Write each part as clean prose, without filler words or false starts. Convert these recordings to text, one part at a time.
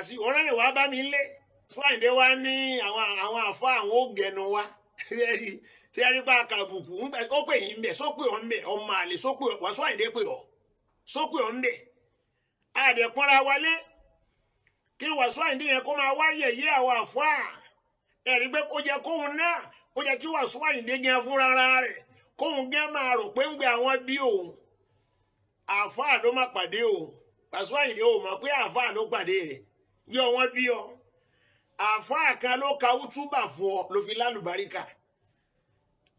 Wasiu ọ̀rẹ́ wa bá mi lé Ayinde wa ní àwọn àfa àwọn ògẹnu wa ṣe rí pa kàbùkù ó pè yín bẹ̀ sópè ọ̀ ń bẹ̀ ọmọ àlè sópè Wasiu Ayinde pè ọ́ sópè ọ̀ ń bẹ̀ àdẹ̀pọ̀nra wálé kí Wasiu Ayinde yẹn kó máa wá yẹ̀yẹ́ àwọn àfa ẹ̀rí pé ó jẹ́ kóhun náà ó jẹ́ kí Wasiu Ayinde gẹ́ fúnra rẹ̀ kóhun gẹ́ máa rò pé ń gbé àwọn bí òun àfa ló má pàdé òun Wasiu Ayinde ò mọ̀ pé àfa ló pàdé rẹ̀ yọ wọ́n bí ọ àfa kan ló ka útúbà fún ọ ló fi lálùbáríkà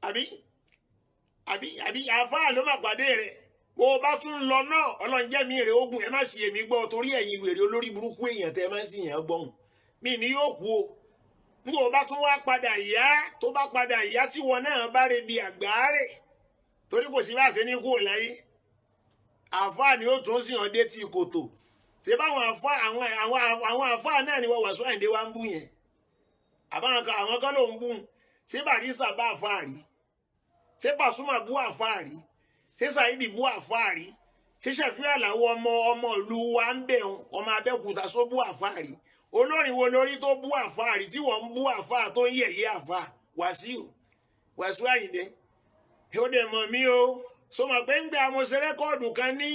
àbí àfa ló má pàdé rẹ̀ bó o bá tún lọ náà Ọlọ́run jẹ́ mi rè ogun ẹ má sì èmi gbọ́ torí ẹ̀yin wèrè olórí burúkú èèyàn tẹ́ má sì yàn gbọ́n mi ní yóò kú o nígbà ó bá tún wá padà yá tó bá padà yá tí wọn náà bá rebi àgbáre torí kò sí bá ṣe ní kúrò láyé àfa ni ó tún sì hàn dé tí kòtò ṣe báwọn àwọn àfa náà ni wọ́n Wasiu Ayinde wá ń bú yẹn àwọn kan ló ń bú ṣé Barrister bá àfa rí ṣé Pasuma bú àfa rí ṣé Saidi bú àfa rí ṣé Ṣẹ̀fí Àlàó ọmọ ìlú wa ń bẹ̀ ọmọ Abẹ́òkúta só bú àfa rí olórin wo lórí tó bú àfa rí tí wọ́n ń bú àfa tó ń yẹ̀yẹ́ àfa Wasiu Ayinde ó dẹ̀ mọ̀ mí o so mọ̀ pé ń gbé àwọn ṣe rẹ́kọ́ọ̀dù kan ní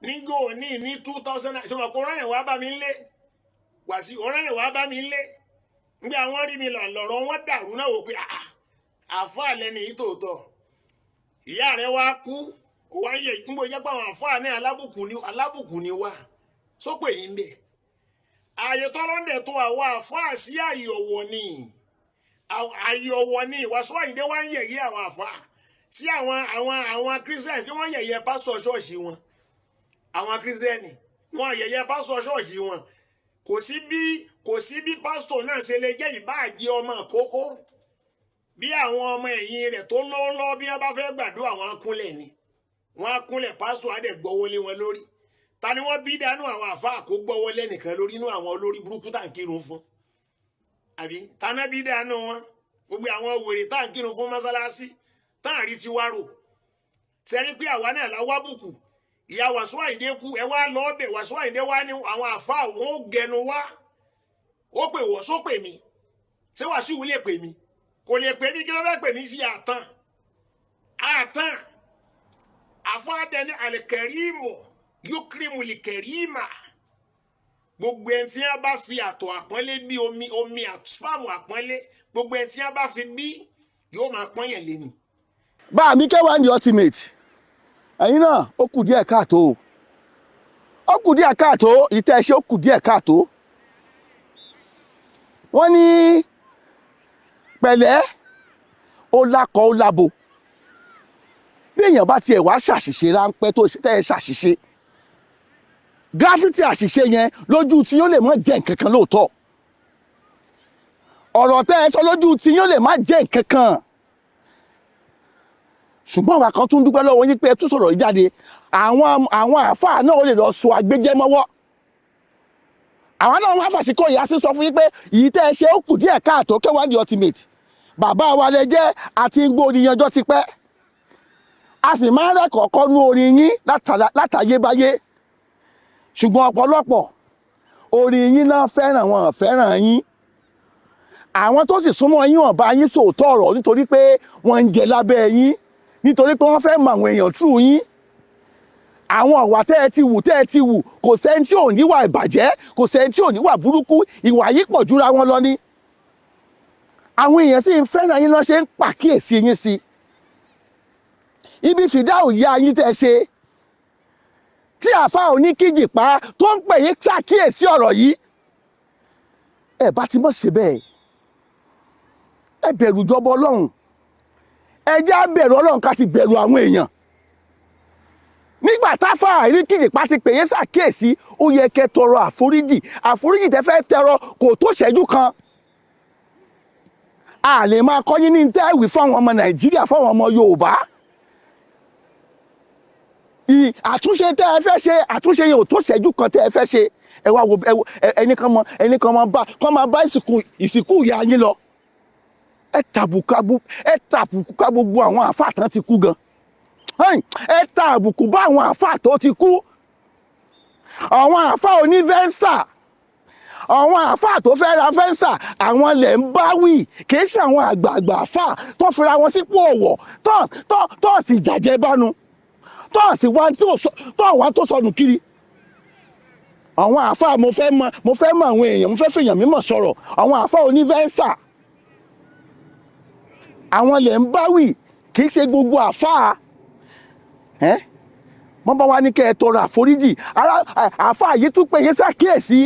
2000 so mọ̀ pé ọ̀rọ̀ yẹn wá bá mi lé Wasiu ọ̀rọ̀ yẹn wá bá mi lé ń gbé àwọn rí mi lọ̀rọ̀ wọn dàrú náà wò pé àfa lẹ́ni yìí tòótọ́ ìyá rẹ̀ wá kú wá yẹ ìgbó jẹ́ pé àwọn àfa ní alábùkù ni wá sópè yìí ń bẹ̀ ààyè tọ́lọ́ndẹ̀ tó àwọn àfa sí ààyè ọ̀wọ̀ ni Wasiu Ayinde wá ń yẹ̀yẹ́ àwọn àfa sí àwọn Christians tí wọ́n yẹ̀yẹ́ pásítọ̀ ṣọ́ọ̀ṣì wọn àwọn Christian wọ́n yẹ̀yẹ́ pásítọ̀ ṣọ́ọ̀ṣì wọn kò sí bí pásítọ̀ náà ṣe lè jẹ́ ìbáàjẹ́ ọmọ àkókò bí àwọn ọmọ ẹ̀yìn rẹ̀ tó lọ́ọ́lọ́ bí wọ́n bá fẹ́ gbàdúrà àwọn akúnlẹ̀ ni wọ́n akúnlẹ̀ pásítọ̀ adẹ̀ gbọ́wọ́lé wọn lórí ta ni wọ́n bí dánú àwọn àfáà kó gbọ́wọ́lé nìkan lórí inú àwọn olórí burúkú tá à ń kírun fún àbí taná bí dánú wọn gbogbo àwọn wèrè tá à ń kírun fún mọ́sálásí tá à rí ti wá rò sẹ́ni pé àwa náà la wá bùkù ìyá Wasiu Ayinde kú ẹ wá lọ́ọ́bẹ̀ Wasiu Ayinde wá ní àwọn àfáà wọn ó gẹnu wá ó pè wọ́ sópè mi ṣé Wasiu lè pè mí kò lè pè mí kí ló fẹ́ pè mí sí àtàn àfáàdẹni àlìkẹrìmù yukrimu lìkẹrìmà gbogbo ẹni tí wọn bá fi àtọ̀ àpọ́nlé bí omi spam àpọ́nlé gbogbo ẹni tí wọn bá fi bí yóò máa pọ́n yẹn lé ni. bá a mi kẹwàá ní ultimate ẹ̀yin náà ó kù díẹ̀ káàtó ìtẹ́ ẹ̀ṣẹ́ ó kù díẹ̀ káàtó wọ́n ní pẹ̀lẹ́ ó lákọ̀ ó lábo bí èèyàn bá tiẹ̀ wá ṣàṣìṣe ráńpẹ́ tó tẹ́ ẹ ṣàṣìṣe gráfítì àṣìṣe yẹn lójú tí yóò lè má jẹ́ nǹkan kan lóòótọ́ ọ̀rọ̀ tẹ́ ẹ sọ lójú tí yóò lè má jẹ́ nǹkan kan ṣùgbọ́n àwa kan tún dúpẹ́ lọ́wọ́ yín pé ẹ tún sọ̀rọ̀ yìí jáde àwọn àáfàá náà ó lè lọ sọ àgbéjẹ́ mọ́wọ́ àwọn náà wọ́n á fàṣíkò ìyá sí sọ fún yín pé ìyí tẹ́ ẹ ṣe ó kù díẹ̀ káàtó kẹwàá di ultimate bàbá wa lẹ jẹ́ àti gbó oníyanjọ́ ti pẹ́ a sì máa ń rẹ́kọ̀ọ́kọ́ nú orin yín látàyébáyé ṣùgbọ́n ọ̀pọ̀lọpọ̀ orin yín náà fẹ́ràn yín àwọn tó sì súnmọ́ yín wọ́n bá yín sòótọ́ ọ̀rọ̀ nítorí pé wọ́n ń jẹ lábẹ́ yín nítorí pé wọ́n fẹ́ mọ àwọn èèyàn tú yín àwọn ọ̀wà tẹ́ ẹ ti wù kò sẹ́ni tí ò níwà ìbàjẹ́ kò sẹ́ni tí ò níwà burúkú ìwà yìí pọ̀ jura wọn lọ ní àwọn èèyàn sì ń fẹ́ràn yín lọ́ ṣe ń pàkíyèsí yín sí ibi fìdáù yá yín tẹ́ ṣe tí àfa oníkíjìpá tó ń pè yín ṣàkíyèsí ọ̀rọ̀ yìí ẹ bá ti mọ̀ ṣe bẹ́ẹ̀ ẹ bẹ̀rù ìjọba Ọlọ́run ẹ jẹ́ á bẹ̀rù Ọlọ́run ká sì bẹ̀rù àwọn èèyàn nígbà táfà oníkíjìpá ti pè yín ṣàkíyèsí ó yẹ kẹ́ tọrọ àforíjì tẹ́ fẹ́ tẹrọ kò tó ṣẹ́jú kan a lè máa kọ́ yín ní tẹ́ẹ̀wì fáwọn ọmọ Nàìjíríà fáwọn ọmọ Yorùbá àtúnṣe tẹ́ ẹ fẹ́ ṣe àtúnṣe yẹn ò tó ṣẹ́jú kan tẹ́ ẹ fẹ́ ṣe ẹ wá wo ẹnì kan máa bá ìsìnkú ìyá yín lọ ẹ tàbùkù ká gbogbo àwọn àfáà tán ti kú gan ẹ tàbùkù bá àwọn àfáà tó ti kú àwọn àfáà onífẹ́ǹsà àwọn àáfàá tó fẹ́ ra fẹ́ǹsà àwọn lẹ̀ ń bá wí kì í ṣe àwọn àgbààgbà àáfàá tó fira wọn sípò ọ̀wọ̀ tó sì jàjẹ́ bánu tó sì wá tó sọnù kiri. àwọn àáfàá mo fẹ́ mọ àwọn èèyàn mo fẹ́ fèèyàn mímọ̀ sọ̀rọ̀ àwọn àáfàá onífẹ́ǹsà àwọn lẹ̀ ń bá wí kì í ṣe gbogbo àáfàá wọ́n bá wá ní kẹ́ ẹ tọrọ àforíjì àáfàá yìí tún pé yín ṣàkíyèsí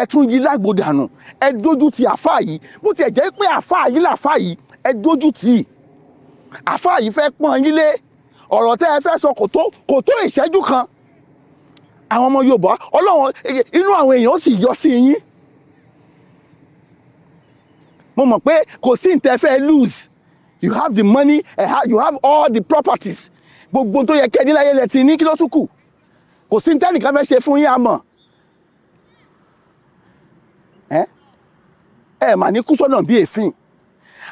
ẹ tún yí lágbo dànù ẹ dójú ti àáfàá yìí bó tiẹ̀ jẹ́ pé àáfàá yìí làáfàá yìí ẹ dójú tì í àáfàá yìí fẹ́ pọ́n yín lé ọ̀rọ̀ tẹ́ ẹ fẹ́ sọ kò tó ìṣẹ́jú kan àwọn ọmọ Yorùbá Ọlọ́run inú àwọn èèyàn ó sì yọ sí yín mo mọ̀ pé kò sí nǹtẹ́ fẹ́ lose you have the money you have all the properties gbogbo tó yẹ kẹ́ ní láyé lẹ ti ní kí ló tún kù kò sí nǹtẹ́ nìkan fẹ́ ṣe fún yín àmọ́ ẹ mà ní kú sọ́nà bí èéfín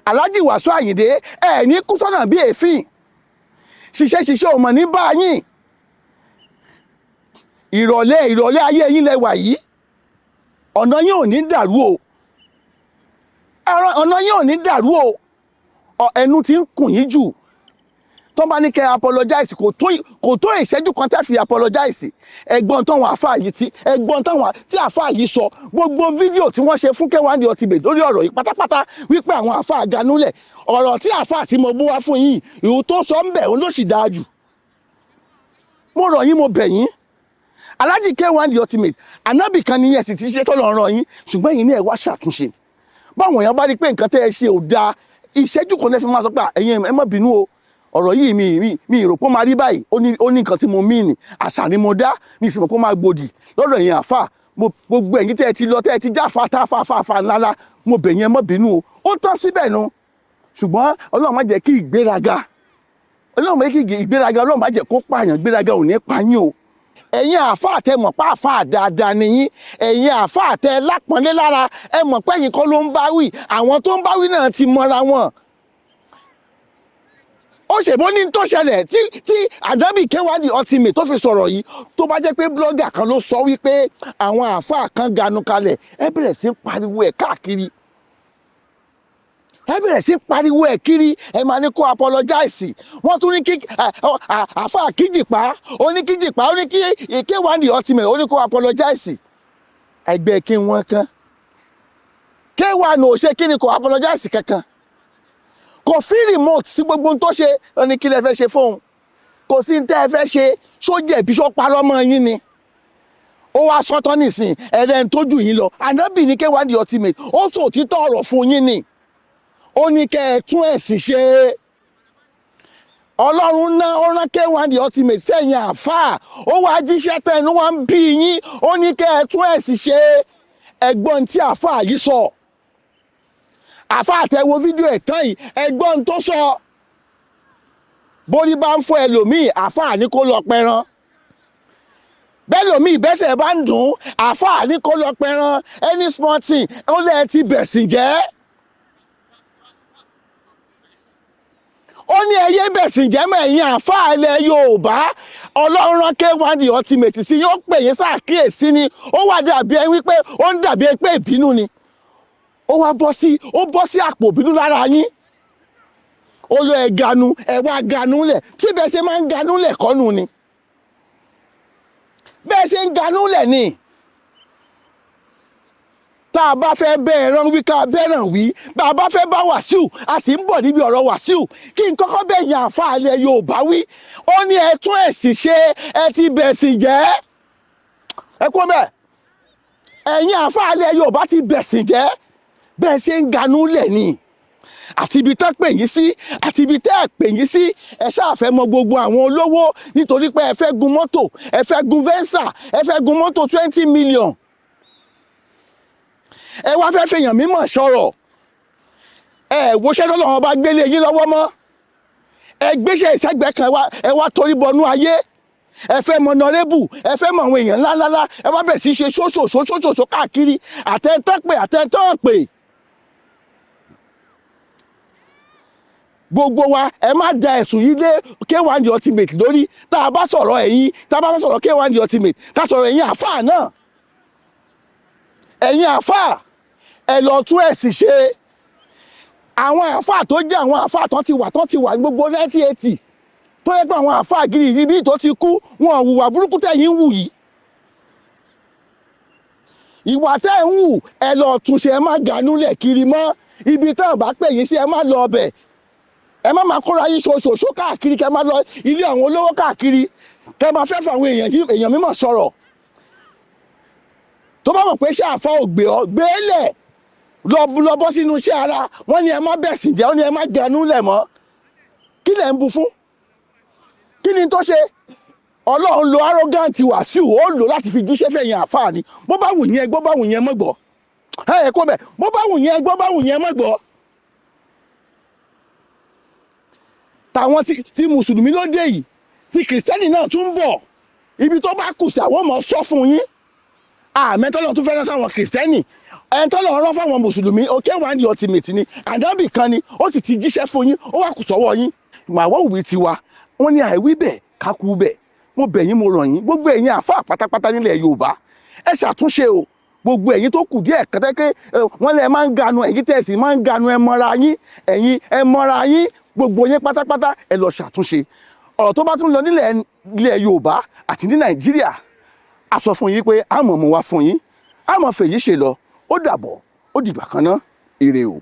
Alhaji Wasiu Ayinde ẹ ní kú sọ́nà bí èéfín ṣiṣẹ́ ò mọ̀ ní bá yín ìrọ̀lẹ́ ayé yín lẹ wà yìí ọ̀nà yín ò ní dàrú o ọ̀nà yín ò ní dàrú o ẹnu ti ń kùn yín jù tó bá ní kẹ́ apologize kò tó ìṣẹ́jú kan tẹ́ fi apologize ẹ̀gbọ́n táwọn àáfàá yìí tí àáfàá yìí sọ gbogbo fídíò tí wọ́n ṣe fún K1 Ultimate lórí ọ̀rọ̀ yìí pátápátá wípé àwọn àáfàá ganúlẹ̀ ọ̀rọ̀ tí àáfàá tí mo bú wá fún yín ìhù tó sọ ń bẹ̀ òun ló sì dáa jù mo rọ̀ yín mo bẹ̀ yín Alhaji K1 Ultimate ànábì kan ní ẹ̀sìn tí ń ṣe tọ́lọ̀ ràn yín ṣùgbọ́n yìí ní ẹ̀ wá ṣàtúnṣe báwọn èèyàn bá rí pé nǹkan tẹ́ ẹ ṣe ò dáa ìṣẹ́jú kan lẹ́fí máa sọ pé ẹ̀yin ẹ má bínú o ọ̀rọ̀ yìí mi ìrò pé ó máa rí báyìí ó ní nǹkan tí mo mí ni àṣà ni mo dá mi sì mọ̀ pé ó máa gbòdì lọ́dọ̀ ẹ̀yin àfà gbogbo ẹ̀yin tẹ́ ẹ ti lọ tẹ́ ẹ ti já fàáfàá ńláńlá mo bẹ̀ yín ẹ má bínú o ó tán síbẹ̀ nu ṣùgbọ́n Ọlọ́run má jẹ́ kí ìgbéraga Ọlọ́run má jẹ́ kó pààyàn ìgbéraga ò ní pa yín o ẹ̀yin àáfàá tẹ mọ̀ pé àáfàá dáadáa nìyí ẹ̀yin àáfàá tẹ lápọ́nlé lára ẹ mọ̀ pé ẹ̀yin kọ́ ló ń bá wí àwọn tó ń bá wí náà ti mọ́ra wọn. ó ṣèbó ní tó ṣẹlẹ̀ tí ànábì K1 Ultimate tó fi sọ̀rọ̀ yìí tó bá jẹ́ pé blogger kan ló sọ wípé àwọn àáfàá kan ganu kalẹ̀ ẹ bẹ̀rẹ̀ sí pariwo ẹ̀ káàkiri ẹ bẹ̀rẹ̀ sí pariwo ẹ̀ kiri ẹ máa ní kó apologize wọ́n tún ní kí àáfàá Kíjìpá ó ní Kíjìpá ó ní kí K1 Ultimate ó ní kó apologize ẹgbẹ́ kí wọ́n kan K1 ò ṣe kí ni kó apologize kankan kò fi remote sí gbogbo ohun tó ṣe ó ní kí lẹ fẹ́ ṣe fóun kò sí ní tẹ́ ẹ fẹ́ ṣe ṣó jẹ̀bi ṣó parọ́ mọ́ yín ni ó wá sọ́tọ́ nísìn ẹ̀rẹ́ ń tójú yín lọ ànábì ní K1 Ultimate ó sòtítọ́ ọ̀rọ̀ fún yín ni ó ní kẹ́ ẹ tún ẹ̀sìn ṣe Ọlọ́run náà ó rán K1 Ultimate sẹ́yìn àáfàá ó wá jíṣẹ́ tẹnu wá ń bí yín ó ní kẹ́ ẹ tún ẹ̀sìn ṣe ẹ̀gbọ́n tí àáfàá yìí sọ àáfàá tẹ wo fídíò ẹ̀ tán yìí ẹ̀gbọ́n tó sọ bórí bá ń fọ́ ẹlòmíì àáfàá ní kó lọ pẹran bẹ́ẹ̀ lòmíì bẹ́sẹ̀ bá ń dùn àáfàá ní kó lọ pẹran any small thing ó lẹ́ẹ̀ ti bẹ̀sìn jẹ́. ó ní ẹyẹ bẹ̀sìn jẹ́mọ̀ ẹ̀yin àáfàá ilẹ̀ Yorùbá Ọlọ́run rán K1 Ultimate sí yóò pè yín ṣàkíyèsí ni ó wà dàbí ẹ wípé ó ń dàbí ẹ pé ìbínú ni ó bọ́ sí àpò ìbínú lára yín ó lọ ẹ ganu ẹ wá ganu lẹ̀ tí bẹ́ẹ̀ ṣe máa ń ganu lẹ̀ kọ́nu ni bẹ́ẹ̀ ṣe ń ganu lẹ̀ ni tá a bá fẹ́ bẹ́ẹ̀ rán wí ká bẹ́ẹ̀ràn wí bá a bá fẹ́ bá Wasiu a sì ń bọ̀ níbi ọ̀rọ̀ Wasiu kí n kọ́kọ́ bẹ́ẹ̀ yan àáfàá ilẹ̀ Yorùbá wí ó ní ẹ tún ẹ̀sìn ṣe ẹ ti bẹ̀sìn jẹ́ ẹ kú bẹ́ẹ̀ ẹ̀yin àáfàá ilẹ̀ Yorùbá ti bẹ̀sìn jẹ́ bẹ́ẹ̀ ṣe ń ganú lẹ̀ ni àti ibi tán pè yín sí àti ibi tẹ́ ẹ̀ pè yín sí ẹ ṣáà fẹ́ mọ gbogbo àwọn olówó nítorí pé ẹ fẹ́ gun mọ́tò ẹ fẹ́ gun Venza ẹ fẹ́ gun mọ́tò 20 million ẹ wá fẹ́ fèèyàn mímọ̀ sọ̀rọ̀ ẹ wọṣẹ́ tó lọ́wọ́ bá gbélé yín lọ́wọ́ mọ́ ẹ gbéṣẹ́ ìṣẹ́gbẹ́ kan ẹ wá torí bọnú ayé ẹ fẹ́ mọ nọrẹ́bù ẹ fẹ́ mọ àwọn èèyàn ńláńlá ẹ wá bẹ̀ sí ṣe ṣóṣòṣó káàkiri àtẹ̀ntàn pè gbogbo wa ẹ má da ẹ̀sùn yìí lé K1 Ultimate lórí tá a bá sọ̀rọ̀ ẹ̀yin tá a bá sọ̀rọ̀ K1 Ultimate ká sọ̀rọ̀ ẹ̀yin àáfàá náà ẹ̀yin àáfàá ẹ lọ tún ẹ̀sìn ṣe. àwọn àáfàá tó jẹ́ àwọn àáfàá tán ti wà ní gbogbo 1980 tó yẹ pé àwọn àáfàá gidi yìí bí tó ti kú wọn ò hùwà burúkú tẹ̀yìn ń wù yìí. ìwà tẹ́ ń wù ẹ lọ túnṣe, ẹ má ganúlẹ̀ kiri mọ́ ibi tẹ́ ẹ bá pè yín sí, ẹ má lọ ọbẹ̀, ẹ má máa kóra yín ṣoṣoṣo káàkiri, kẹ́ má lọ ilé àwọn olówó káàkiri, kẹ́ máa fẹ́ fún àwọn èèyàn mímọ̀ sọ̀rọ̀. tó bá mọ̀ pé iṣẹ́ àfa ò gbé ọ gbé lẹ̀ lọ bọ́ sínú iṣẹ́ ara. wọ́n ní ẹ má bẹ̀sìn jẹ́, wọ́n ní ẹ má ganúlẹ̀ mọ́. kí lẹ̀ ń bu fún? kí ni tó ṣe? ọlọ́run lo arrogant Wasiu, ó lò láti fi jíṣẹ́ fẹ̀yìn àfáà ni. bó bá wù yẹn gbọ́, bá wù yẹn mọ́ gbọ́. ẹ kó bẹ̀, bó bá wù yẹn gbọ́, bá wù yẹn mọ́ gbọ́. tàwọn tí mùsùlùmí ló dé yìí, tí kìrìsìtẹ́nì náà tún bọ̀, ibi tó bá kù sí àwọn ọmọ sọ fún yín. àmẹ́tọ́lọ́ tún fẹ́ràn sáwọn kìrìsìtẹ́nì, ẹ̀ńtọ́lọ́ rán fáwọn mùsùlùmí, okay one the ultimate ni, àdábì kan ni, ó sì ti jíṣẹ́ fún yín, ó wà kù sọ́wọ́ yín. màwọ́ òwe tiwa wọ́n ní àìwí bẹ̀ kákú bẹ̀. mo bẹ̀ yín, mo rọ̀ yín, gbogbo ẹ̀yin àáfàá pátápátá nílẹ̀ Yorùbá ẹ ṣàtúnṣe o. gbogbo ẹ̀yin tó kù díẹ̀ kẹ́tẹ́kẹ́ wọ́n lẹ máa ń ganu, ẹ̀yin tẹ̀sí máa ń ganu, ẹ mọ́ra yín, ẹ̀yin ẹ mọ́ra yín, gbogbo yín pátápátá ẹ lọ ṣàtúnṣe. ọ̀rọ̀ tó bá tún lọ nílẹ̀ Yorùbá àti ní Nàìjíríà, a sọ fún yín pé a mọ̀ mọ́ wá fún yín, a mọ̀ fèyí ṣe lọ. ó dàbọ̀, ó dìgbà kan náà, ire o.